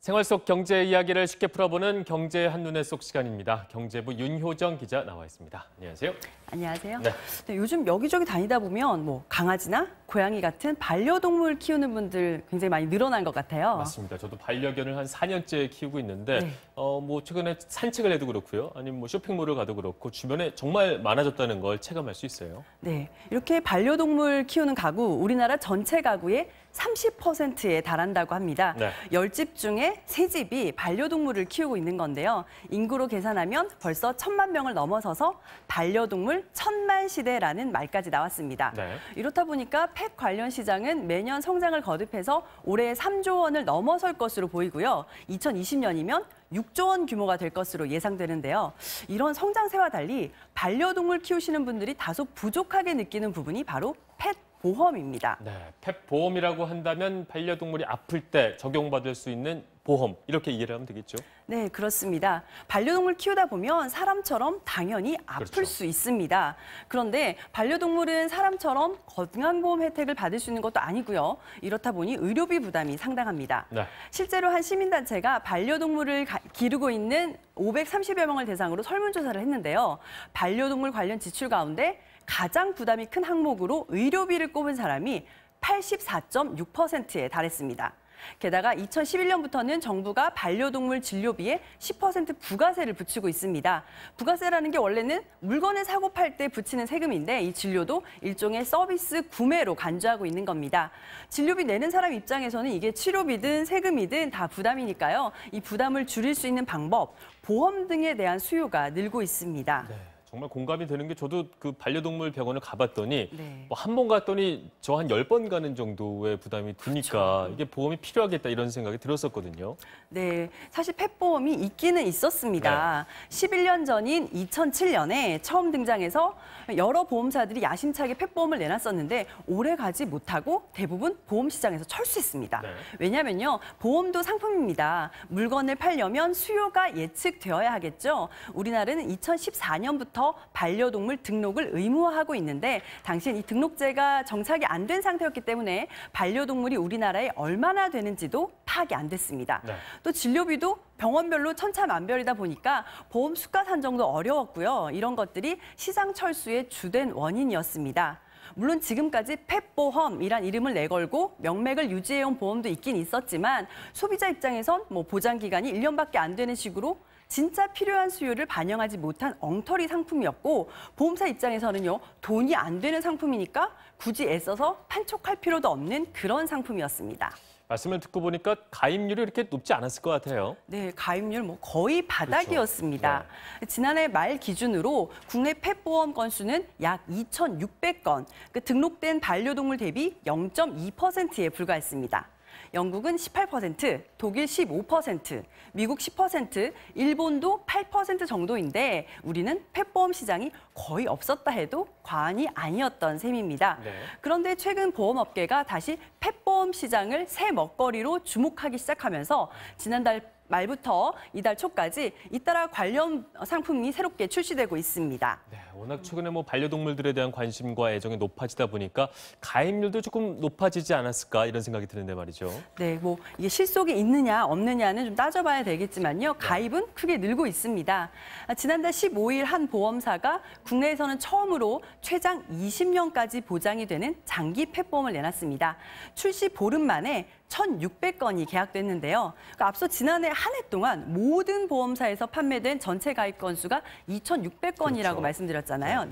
생활 속 경제 이야기를 쉽게 풀어보는 경제 한눈에 쏙 시간입니다. 경제부 윤효정 기자 나와 있습니다. 안녕하세요. 안녕하세요. 네, 요즘 여기저기 다니다 보면 뭐 강아지나 고양이 같은 반려동물 키우는 분들 굉장히 많이 늘어난 것 같아요. 맞습니다. 저도 반려견을 한 4년째 키우고 있는데 뭐 최근에 산책을 해도 그렇고요. 아니면 뭐 쇼핑몰을 가도 그렇고 주변에 정말 많아졌다는 걸 체감할 수 있어요. 네, 이렇게 반려동물 키우는 가구, 우리나라 전체 가구의 30%에 달한다고 합니다. 10집 중에 3집이 반려동물을 키우고 있는 건데요. 인구로 계산하면 벌써 1,000만 명을 넘어서서 반려동물 1,000만 시대라는 말까지 나왔습니다. 이렇다 보니까 펫 관련 시장은 매년 성장을 거듭해서 올해 3조 원을 넘어설 것으로 보이고요. 2020년이면 6조 원 규모가 될 것으로 예상되는데요. 이런 성장세와 달리 반려동물 키우시는 분들이 다소 부족하게 느끼는 부분이 바로 펫 보험입니다. 네, 펫 보험이라고 한다면 반려동물이 아플 때 적용받을 수 있는 보험, 이렇게 이해를 하면 되겠죠? 네, 그렇습니다. 반려동물 키우다 보면 사람처럼 당연히 아플 수 있습니다. 그런데 반려동물은 사람처럼 건강보험 혜택을 받을 수 있는 것도 아니고요. 이렇다 보니 의료비 부담이 상당합니다. 실제로 한 시민단체가 반려동물을 기르고 있는 530여 명을 대상으로 설문조사를 했는데요. 반려동물 관련 지출 가운데 가장 부담이 큰 항목으로 의료비를 꼽은 사람이 84.6%에 달했습니다. 게다가 2011년부터는 정부가 반려동물 진료비에 10% 부가세를 붙이고 있습니다. 부가세라는 게 원래는 물건을 사고 팔 때 붙이는 세금인데 이 진료도 일종의 서비스 구매로 간주하고 있는 겁니다. 진료비 내는 사람 입장에서는 이게 치료비든 세금이든 다 부담이니까요. 이 부담을 줄일 수 있는 방법, 보험 등에 대한 수요가 늘고 있습니다. 정말 공감이 되는 게 저도 그 반려동물 병원을 가봤더니 뭐 한 번 갔더니 저 한 10번 가는 정도의 부담이 드니까 이게 보험이 필요하겠다 이런 생각이 들었었거든요. 네, 사실 펫보험이 있기는 있었습니다. 11년 전인 2007년에 처음 등장해서 여러 보험사들이 야심차게 펫보험을 내놨었는데 오래 가지 못하고 대부분 보험 시장에서 철수했습니다. 왜냐면요, 보험도 상품입니다. 물건을 팔려면 수요가 예측되어야 하겠죠. 우리나라는 2014년부터 반려동물 등록을 의무화하고 있는데 당시엔 이 등록제가 정착이 안 된 상태였기 때문에 반려동물이 우리나라에 얼마나 되는지도 파악이 안 됐습니다. 또 진료비도 병원별로 천차만별이다 보니까 보험 수가 산정도 어려웠고요. 이런 것들이 시장 철수의 주된 원인이었습니다. 물론 지금까지 펫보험이란 이름을 내걸고 명맥을 유지해온 보험도 있긴 있었지만 소비자 입장에선 뭐 보장 기간이 1년밖에 안 되는 식으로 진짜 필요한 수요를 반영하지 못한 엉터리 상품이었고 보험사 입장에서는요, 돈이 안 되는 상품이니까 굳이 애써서 판촉할 필요도 없는 그런 상품이었습니다. 말씀을 듣고 보니까 가입률이 이렇게 높지 않았을 것 같아요. 네, 가입률 뭐 거의 바닥이었습니다. 지난해 말 기준으로 국내 펫보험 건수는 약 2,600건, 등록된 반려동물 대비 0.2%에 불과했습니다. 영국은 18%, 독일 15%, 미국 10%, 일본도 8% 정도인데 우리는 펫보험 시장이 거의 없었다 해도 과언이 아니었던 셈입니다. 그런데 최근 보험업계가 다시 펫보험 시장을 새 먹거리로 주목하기 시작하면서 지난달 말부터 이달 초까지 잇따라 관련 상품이 새롭게 출시되고 있습니다. 워낙 최근에 뭐 반려동물들에 대한 관심과 애정이 높아지다 보니까 가입률도 조금 높아지지 않았을까 이런 생각이 드는데 말이죠. 네, 뭐 이게 실속이 있느냐 없느냐는 좀 따져봐야 되겠지만요. 가입은 크게 늘고 있습니다. 지난달 15일 한 보험사가 국내에서는 처음으로 최장 20년까지 보장이 되는 장기 펫보험을 내놨습니다. 출시 보름 만에 1,600건이 계약됐는데요. 그러니까 앞서 지난해 한 해 동안 모든 보험사에서 판매된 전체 가입 건수가 2,600건이라고 말씀드렸잖아요.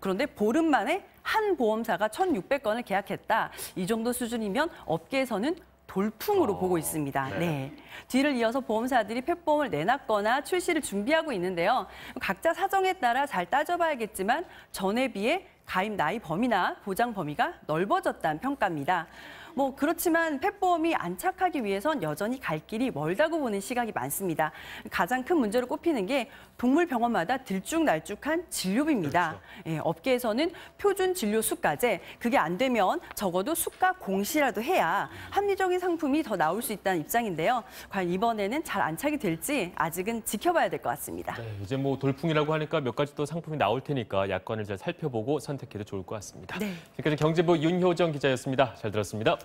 그런데 보름 만에 한 보험사가 1,600건을 계약했다. 이 정도 수준이면 업계에서는 돌풍으로 보고 있습니다. 뒤를 이어서 보험사들이 펫보험을 내놨거나 출시를 준비하고 있는데요. 각자 사정에 따라 잘 따져봐야겠지만 전에 비해 가입 나이 범위나 보장 범위가 넓어졌다는 평가입니다. 뭐 그렇지만 펫보험이 안착하기 위해선 여전히 갈 길이 멀다고 보는 시각이 많습니다. 가장 큰 문제로 꼽히는 게 동물병원마다 들쭉날쭉한 진료비입니다. 업계에서는 표준 진료 수가제, 그게 안 되면 적어도 수가 공시라도 해야 합리적인 상품이 더 나올 수 있다는 입장인데요. 과연 이번에는 잘 안착이 될지 아직은 지켜봐야 될 것 같습니다. 이제 뭐 돌풍이라고 하니까 몇 가지 또 상품이 나올 테니까 약관을 잘 살펴보고 선택해도 좋을 것 같습니다. 지금까지 경제부 윤효정 기자였습니다. 잘 들었습니다.